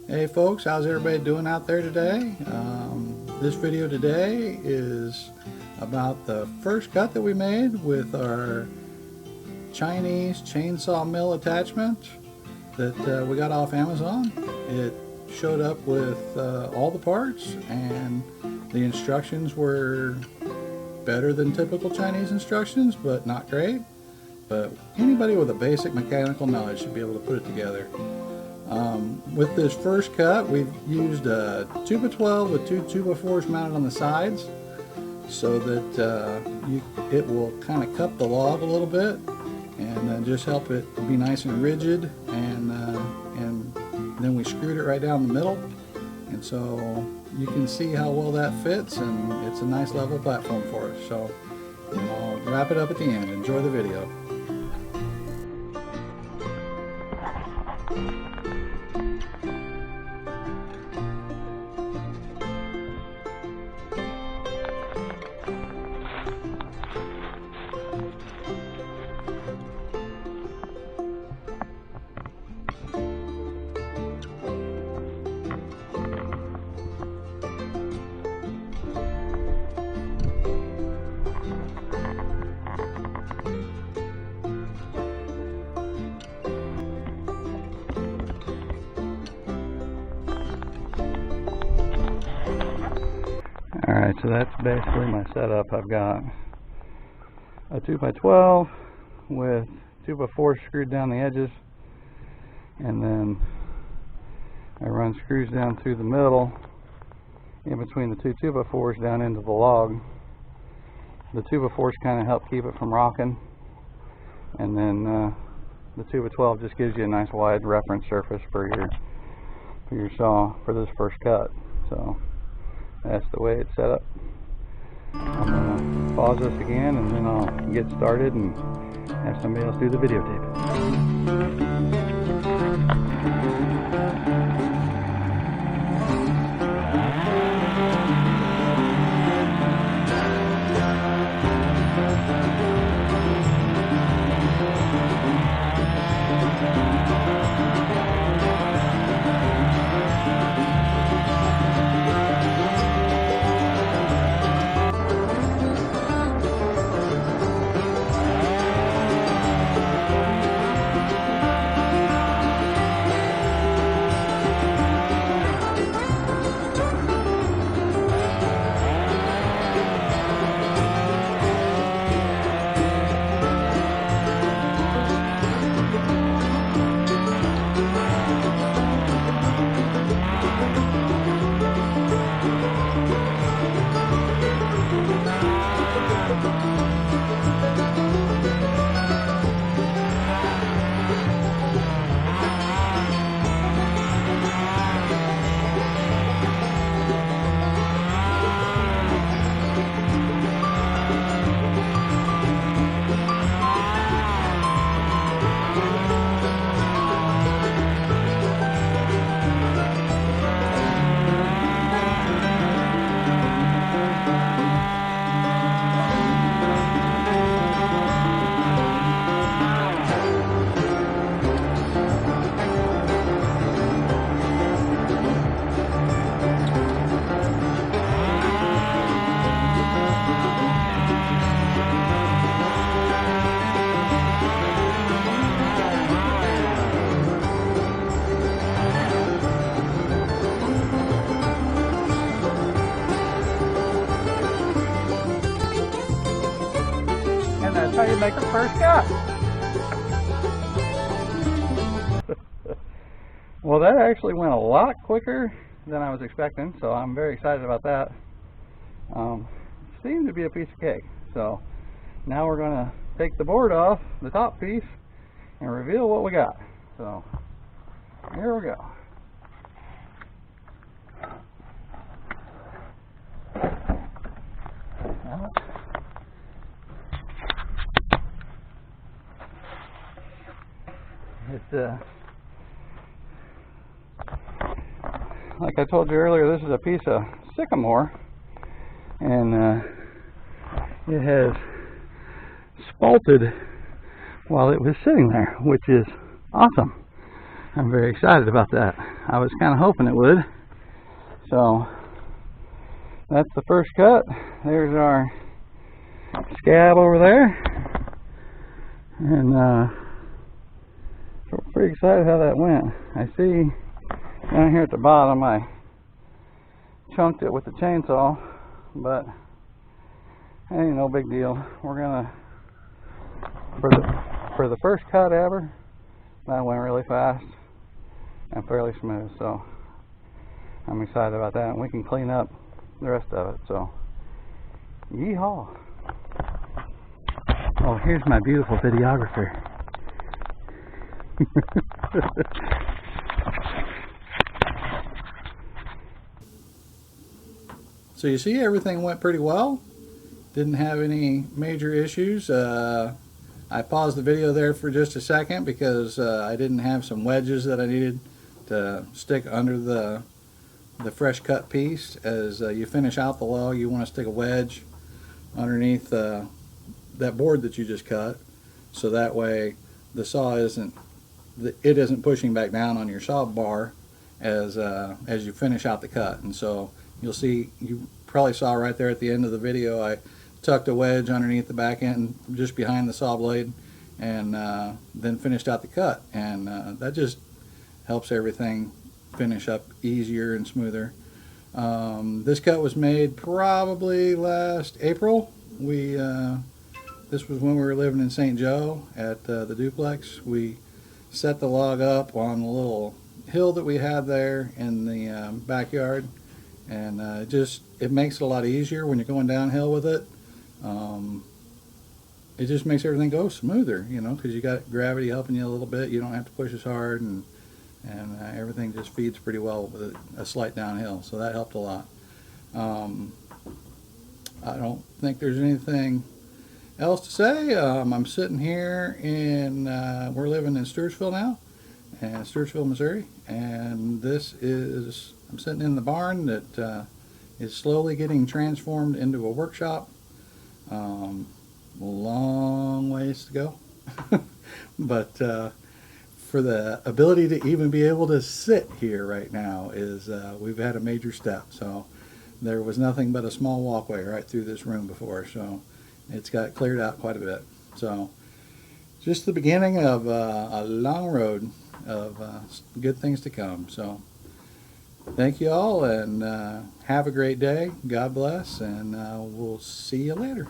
Hey folks, how's everybody doing out there today? This video today is about the first cut that we made with our Chinese chainsaw mill attachment that we got off Amazon. It showed up with all the parts, and the instructions were better than typical Chinese instructions, but not great. But anybody with a basic mechanical knowledge should be able to put it together. With this first cut, we've used a 2x12 with two 2x4s mounted on the sides so that it will kind of cup the log a little bit and just help it be nice and rigid, and then we screwed it right down the middle, and so you can see how well that fits, and it's a nice level platform for us. So I'll wrap it up at the end. Enjoy the video. Alright, so that's basically my setup. I've got a 2x12 with 2x4 screwed down the edges, and then I run screws down through the middle in between the two 2x4s down into the log. The 2x4s kind of help keep it from rocking, and then the 2x12 just gives you a nice wide reference surface for your saw for this first cut. So that's the way it's set up. I'm going to pause this again, and then I'll get started and have somebody else do the videotape. That's how you make a first cut. Well, that actually went a lot quicker than I was expecting, so I'm very excited about that. Seemed to be a piece of cake. So now we're going to take the board off, the top piece, and reveal what we got. So here we go. Like I told you earlier, this is a piece of sycamore, and it has spalted while it was sitting there, which is awesome. I'm very excited about that. I was kind of hoping it would. So that's the first cut. There's our scab over there, and so we're pretty excited how that went. I see down here at the bottom I chunked it with the chainsaw, but ain't no big deal. We're gonna, for the first cut ever, that went really fast and fairly smooth, so I'm excited about that, and we can clean up the rest of it. So yeehaw. Oh, here's my beautiful videographer. So you see, everything went pretty well. Didn't have any major issues. I paused the video there for just a second because I didn't have some wedges that I needed to stick under the fresh cut piece. As you finish out the log, you want to stick a wedge underneath that board that you just cut, so that way the saw isn't pushing back down on your saw bar as you finish out the cut. And so you'll see, you probably saw right there at the end of the video, I tucked a wedge underneath the back end just behind the saw blade, and then finished out the cut, and that just helps everything finish up easier and smoother. This cut was made probably last April. This was when we were living in St. Joe at the duplex. We set the log up on a little hill that we had there in the backyard, and it makes it a lot easier when you're going downhill with it. It just makes everything go smoother, you know, because you got gravity helping you a little bit. You don't have to push as hard, and everything just feeds pretty well with a slight downhill, so that helped a lot. I don't think there's anything else to say. I'm sitting here in, we're living in Stewartsville now, Stewartsville, Missouri, and I'm sitting in the barn that is slowly getting transformed into a workshop. Long ways to go, but for the ability to even be able to sit here right now we've had a major step. So there was nothing but a small walkway right through this room before, so it's got cleared out quite a bit. So just the beginning of a long road of good things to come. So thank you all, and have a great day. God bless, and we'll see you later.